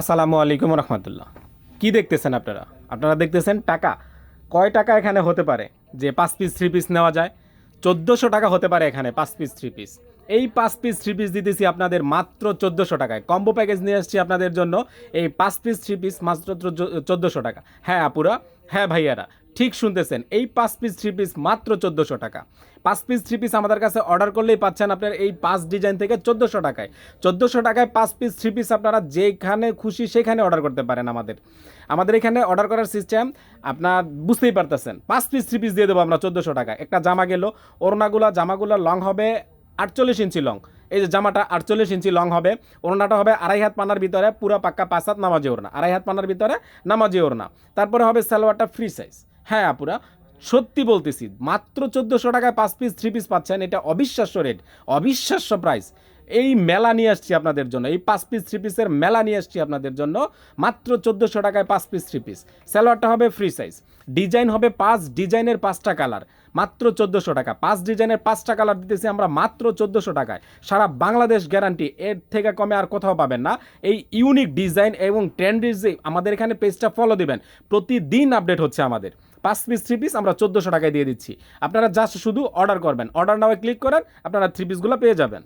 আসসালামু আলাইকুম রহমতুল্লাহ। কি দেখতেছেন আপনারা? আপনারা দেখতেছেন টাকা। কয় টাকা এখানে হতে পারে যে 5 পিস 3 পিস নেওয়া যায়? 1400 টাকা হতে পারে এখানে 5 পিস 3 পিস। এই 5 পিস 3 পিস দিতেছি আপনাদের মাত্র 1400 টাকায়। কম্বো প্যাকেজ নিয়ে আসছি আপনাদের জন্য। এই 5 পিস 3 পিস মাত্র 1400 টাকা। হ্যাঁ আপুরা, হ্যাঁ ভাইয়ারা, ঠিক শুনতেছেন, এই 5 পিস 3 পিস মাত্র 1400 টাকা। 5 পিস 3 পিস আমাদের কাছে অর্ডার করলেই পাচ্ছেন আপনার এই 5 ডিজাইন থেকে 1400 টাকায়। 1400 টাকায় 5 পিস 3 পিস আপনারা যেখানে খুশি সেখানে অর্ডার করতে পারেন। আমাদের আমাদের এখানে অর্ডার করার সিস্টেম আপনার বুঝতেই পারতেছেন। 5 পিস 3 পিস দিয়ে দেবো আমরা 1400 টাকায়। একটা জামা গেল, জামাগুলো লং হবে 48 ইঞ্চি লং। এই যে জামাটা 48 ইঞ্চি লং হবে। ওড়নাটা হবে 2.5 হাত পানার ভিতরে, পুরা পাক্কা 5 হাত নামাজি ওড়না, 2.5 হাত পানার ভিতরে নামাজি ওড়না। তারপরে হবে সালোয়ারটা ফ্রি সাইজ। হ্যাঁ আপুরা, সত্যি বলতেছি, মাত্র 1400 টাকায় 5 পিস 3 পিস পাচ্ছেন। এটা অবিশ্বাস্য রেট, অবিশ্বাস্য প্রাইস। এই মেলা নিয়ে আসছি আপনাদের জন্য, এই 5 পিস 3 পিসের মেলা নিয়ে আসছি আপনাদের জন্য। মাত্র 1400 টাকায় 5 পিস 3 পিস। সালোয়ারটা হবে ফ্রি সাইজ। ডিজাইন হবে 5 ডিজাইনের 5টা কালার। মাত্র 1400 টাকা। 5 ডিজাইনের 5টা কালার দিতেছি আমরা মাত্র 1400 টাকায়। সারা বাংলাদেশ গ্যারান্টি, এর থেকে কমে আর কোথাও পাবেন না। এই ইউনিক ডিজাইন এবং ট্রেন্ডি আমাদের এখানে পেজটা ফলো দিবেন, প্রতিদিন আপডেট হচ্ছে আমাদের। 5 পিস 3 পিস আমরা 1400 টাকায় দিয়ে দিচ্ছি। আপনারা জাস্ট শুধু অর্ডার করবেন, অর্ডার নাও ক্লিক করেন, আপনারা 3 পিসগুলো পেয়ে যাবেন।